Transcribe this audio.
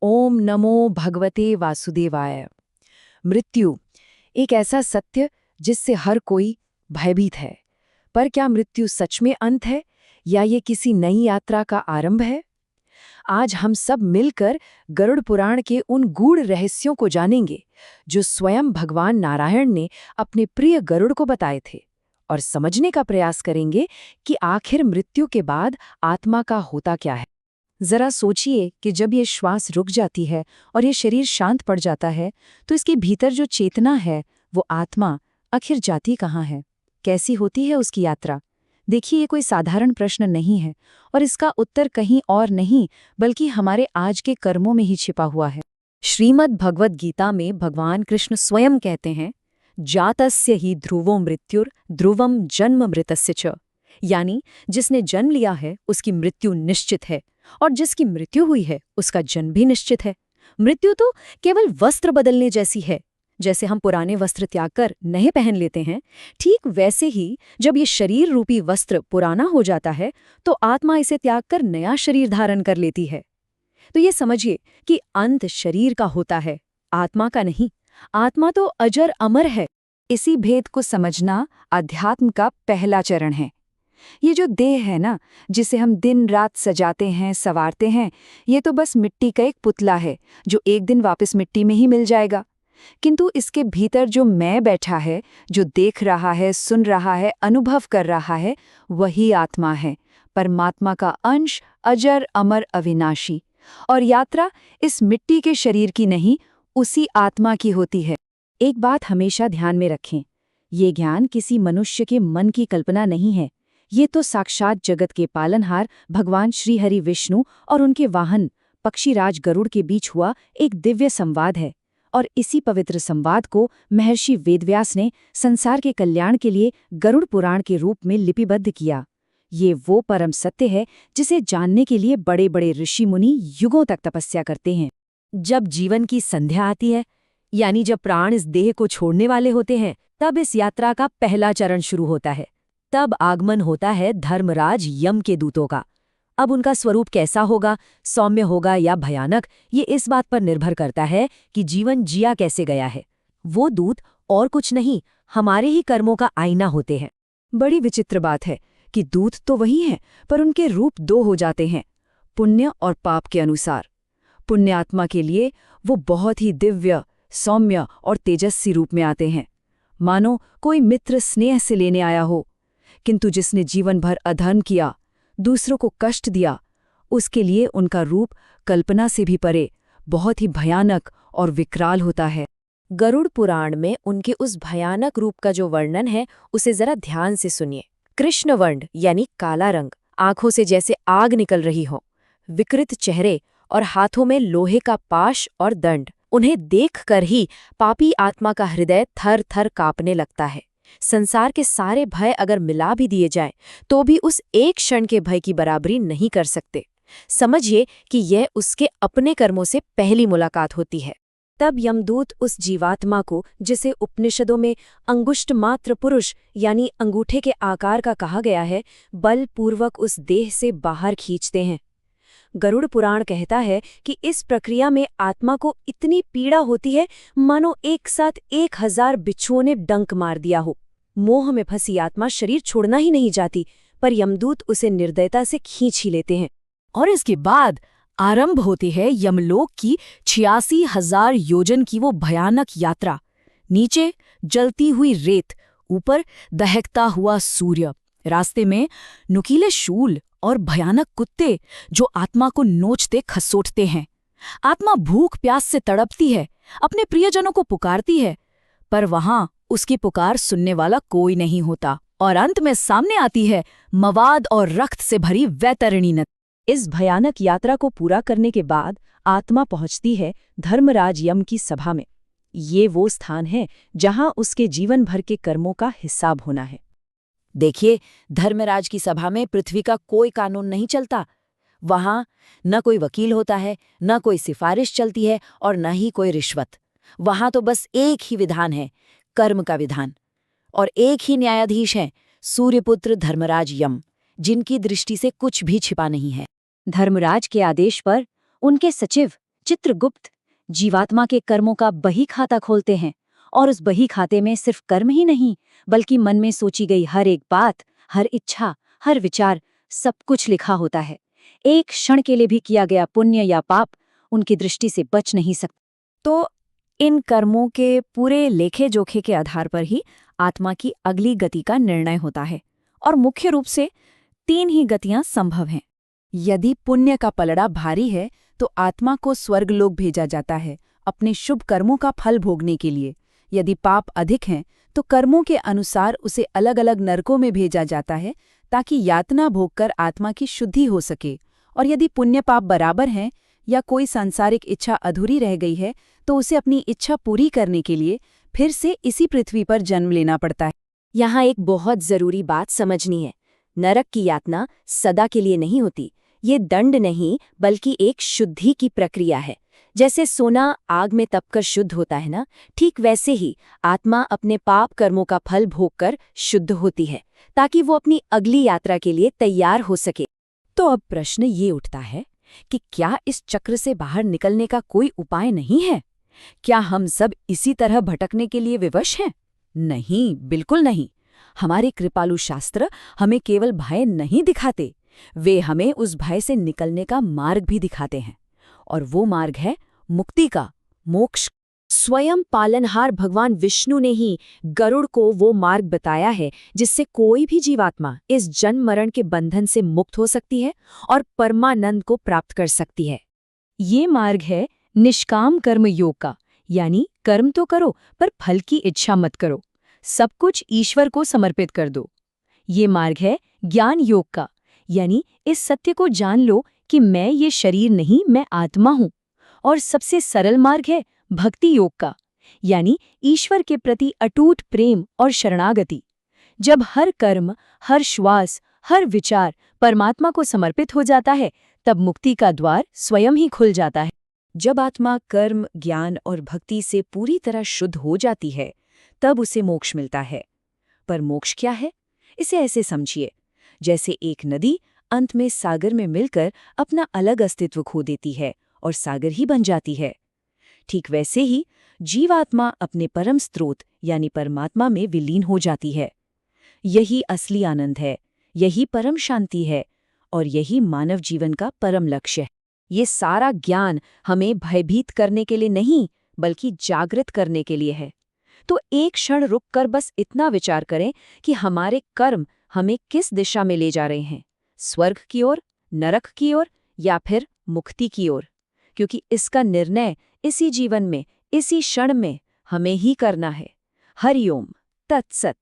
ओम नमो भगवते वासुदेवाय। मृत्यु एक ऐसा सत्य जिससे हर कोई भयभीत है। पर क्या मृत्यु सच में अंत है या ये किसी नई यात्रा का आरंभ है? आज हम सब मिलकर गरुड़ पुराण के उन गूढ़ रहस्यों को जानेंगे जो स्वयं भगवान नारायण ने अपने प्रिय गरुड़ को बताए थे, और समझने का प्रयास करेंगे कि आखिर मृत्यु के बाद आत्मा का होता क्या है। जरा सोचिए कि जब ये श्वास रुक जाती है और ये शरीर शांत पड़ जाता है, तो इसके भीतर जो चेतना है, वो आत्मा आखिर जाती कहाँ है? कैसी होती है उसकी यात्रा? देखिए, ये कोई साधारण प्रश्न नहीं है, और इसका उत्तर कहीं और नहीं बल्कि हमारे आज के कर्मों में ही छिपा हुआ है। श्रीमद् भगवद गीता में भगवान कृष्ण स्वयं कहते हैं, जातस्य ही ध्रुवो मृत्युर ध्रुवम जन्म मृतस्य च, यानी जिसने जन्म लिया है उसकी मृत्यु निश्चित है, और जिसकी मृत्यु हुई है उसका जन्म भी निश्चित है। मृत्यु तो केवल वस्त्र बदलने जैसी है। जैसे हम पुराने वस्त्र त्याग कर नए पहन लेते हैं, ठीक वैसे ही जब ये शरीर रूपी वस्त्र पुराना हो जाता है तो आत्मा इसे त्याग कर नया शरीर धारण कर लेती है। तो ये समझिए कि अंत शरीर का होता है, आत्मा का नहीं। आत्मा तो अजर अमर है। इसी भेद को समझना अध्यात्म का पहला चरण है। ये जो देह है ना, जिसे हम दिन रात सजाते हैं, संवारते हैं, ये तो बस मिट्टी का एक पुतला है जो एक दिन वापस मिट्टी में ही मिल जाएगा। किंतु इसके भीतर जो मैं बैठा है, जो देख रहा है, सुन रहा है, अनुभव कर रहा है, वही आत्मा है, परमात्मा का अंश, अजर अमर अविनाशी। और यात्रा इस मिट्टी के शरीर की नहीं, उसी आत्मा की होती है। एक बात हमेशा ध्यान में रखें, ये ज्ञान किसी मनुष्य के मन की कल्पना नहीं है। ये तो साक्षात जगत के पालनहार भगवान श्री हरि विष्णु और उनके वाहन पक्षीराज गरुड़ के बीच हुआ एक दिव्य संवाद है। और इसी पवित्र संवाद को महर्षि वेदव्यास ने संसार के कल्याण के लिए गरुड़ पुराण के रूप में लिपिबद्ध किया। ये वो परम सत्य है जिसे जानने के लिए बड़े बड़े ऋषि मुनि युगों तक तपस्या करते हैं। जब जीवन की संध्या आती है, यानी जब प्राण इस देह को छोड़ने वाले होते हैं, तब इस यात्रा का पहला चरण शुरू होता है। तब आगमन होता है धर्मराज यम के दूतों का। अब उनका स्वरूप कैसा होगा, सौम्य होगा या भयानक, ये इस बात पर निर्भर करता है कि जीवन जिया कैसे गया है। वो दूत और कुछ नहीं, हमारे ही कर्मों का आईना होते हैं। बड़ी विचित्र बात है कि दूत तो वही हैं, पर उनके रूप दो हो जाते हैं, पुण्य और पाप के अनुसार। पुण्यात्मा के लिए वो बहुत ही दिव्य, सौम्य और तेजस्वी रूप में आते हैं, मानो कोई मित्र स्नेह से लेने आया हो। किंतु जिसने जीवन भर अधर्म किया, दूसरों को कष्ट दिया, उसके लिए उनका रूप कल्पना से भी परे, बहुत ही भयानक और विकराल होता है। गरुड़ पुराण में उनके उस भयानक रूप का जो वर्णन है, उसे जरा ध्यान से सुनिए। कृष्णवर्ण यानी काला रंग, आंखों से जैसे आग निकल रही हो, विकृत चेहरे और हाथों में लोहे का पाश और दंड। उन्हें देखकर ही पापी आत्मा का हृदय थर थर कांपने लगता है। संसार के सारे भय अगर मिला भी दिए जाएं, तो भी उस एक क्षण के भय की बराबरी नहीं कर सकते। समझिए कि यह उसके अपने कर्मों से पहली मुलाकात होती है। तब यमदूत उस जीवात्मा को, जिसे उपनिषदों में अंगुष्ठ मात्र पुरुष यानी अंगूठे के आकार का कहा गया है, बलपूर्वक उस देह से बाहर खींचते हैं। गरुड़ पुराण कहता है कि इस प्रक्रिया में आत्मा को इतनी पीड़ा होती है मानो एक साथ 1000 बिच्छुओं ने डंक मार दिया हो। मोह में फंसी आत्मा शरीर छोड़ना ही नहीं चाहती, पर यमदूत उसे निर्दयता से खींच ही लेते हैं। और इसके बाद आरंभ होती है यमलोक की 86,000 योजन की वो भयानक यात्रा। नीचे जलती हुई रेत, ऊपर दहकता हुआ सूर्य, रास्ते में नुकीले शूल और भयानक कुत्ते जो आत्मा को नोचते खसोटते हैं। आत्मा भूख प्यास से तड़पती है, अपने प्रियजनों को पुकारती है, पर वहां उसकी पुकार सुनने वाला कोई नहीं होता। और अंत में सामने आती है मवाद और रक्त से भरी वैतरणी नदी। इस भयानक यात्रा को पूरा करने के बाद आत्मा पहुंचती है धर्मराज यम की सभा में। ये वो स्थान है जहां उसके जीवन भर के कर्मों का हिसाब होना है। देखिए, धर्मराज की सभा में पृथ्वी का कोई कानून नहीं चलता। वहां न कोई वकील होता है, न कोई सिफारिश चलती है और न ही कोई रिश्वत। वहां तो बस एक ही विधान है, कर्म का विधान, और एक ही न्यायाधीश है, सूर्यपुत्र धर्मराज यम, जिनकी दृष्टि से कुछ भी छिपा नहीं है। धर्मराज के आदेश पर उनके सचिव चित्रगुप्त जीवात्मा के कर्मों का बही खाता खोलते हैं और उस बही खाते में सिर्फ कर्म ही नहीं बल्कि मन में सोची गई हर एक बात, हर इच्छा, हर विचार, सब कुछ लिखा होता है। एक क्षण के लिए भी किया गया पुण्य या पाप उनकी दृष्टि से बच नहीं सकता। तो इन कर्मों के पूरे लेखे जोखे के आधार पर ही आत्मा की अगली गति का निर्णय होता है और मुख्य रूप से 3 ही गतियां संभव हैं। यदि पुण्य का पलड़ा भारी है तो आत्मा को स्वर्गलोक भेजा जाता है अपने शुभ कर्मों का फल भोगने के लिए। यदि पाप अधिक हैं तो कर्मों के अनुसार उसे अलग अलग नरकों में भेजा जाता है ताकि यातना भोगकर आत्मा की शुद्धि हो सके। और यदि पुण्य पाप बराबर हैं या कोई सांसारिक इच्छा अधूरी रह गई है तो उसे अपनी इच्छा पूरी करने के लिए फिर से इसी पृथ्वी पर जन्म लेना पड़ता है। यहाँ एक बहुत जरूरी बात समझनी है। नरक की यातना सदा के लिए नहीं होती। ये दंड नहीं बल्कि एक शुद्धि की प्रक्रिया है। जैसे सोना आग में तपकर शुद्ध होता है ना, ठीक वैसे ही आत्मा अपने पाप कर्मों का फल भोगकर शुद्ध होती है ताकि वो अपनी अगली यात्रा के लिए तैयार हो सके। तो अब प्रश्न ये उठता है कि क्या इस चक्र से बाहर निकलने का कोई उपाय नहीं है? क्या हम सब इसी तरह भटकने के लिए विवश हैं? नहीं, बिल्कुल नहीं। हमारे कृपालु शास्त्र हमें केवल भय नहीं दिखाते, वे हमें उस भय से निकलने का मार्ग भी दिखाते हैं। और वो मार्ग है मुक्ति का, मोक्ष। स्वयं पालनहार भगवान विष्णु ने ही गरुड़ को वो मार्ग बताया है जिससे कोई भी जीवात्मा इस जन्म मरण के बंधन से मुक्त हो सकती है और परमानंद को प्राप्त कर सकती है। ये मार्ग है निष्काम कर्म योग का, यानी कर्म तो करो पर फल की इच्छा मत करो, सब कुछ ईश्वर को समर्पित कर दो। ये मार्ग है ज्ञान योग का, यानी इस सत्य को जान लो कि मैं ये शरीर नहीं, मैं आत्मा हूँ। और सबसे सरल मार्ग है भक्ति योग का, यानी ईश्वर के प्रति अटूट प्रेम और शरणागति। जब हर कर्म, हर श्वास, हर विचार परमात्मा को समर्पित हो जाता है तब मुक्ति का द्वार स्वयं ही खुल जाता है। जब आत्मा कर्म, ज्ञान और भक्ति से पूरी तरह शुद्ध हो जाती है तब उसे मोक्ष मिलता है। पर मोक्ष क्या है? इसे ऐसे समझिए, जैसे एक नदी अंत में सागर में मिलकर अपना अलग अस्तित्व खो देती है और सागर ही बन जाती है। ठीक वैसे ही जीवात्मा अपने परम स्रोत यानी परमात्मा में विलीन हो जाती है। यही असली आनंद है, यही परम शांति है और यही मानव जीवन का परम लक्ष्य है। ये सारा ज्ञान हमें भयभीत करने के लिए नहीं बल्कि जागृत करने के लिए है। तो एक क्षण रुककर बस इतना विचार करें कि हमारे कर्म हमें किस दिशा में ले जा रहे हैं, स्वर्ग की ओर, नरक की ओर या फिर मुक्ति की ओर। क्योंकि इसका निर्णय इसी जीवन में, इसी क्षण में हमें ही करना है। हरिओम तत्सत।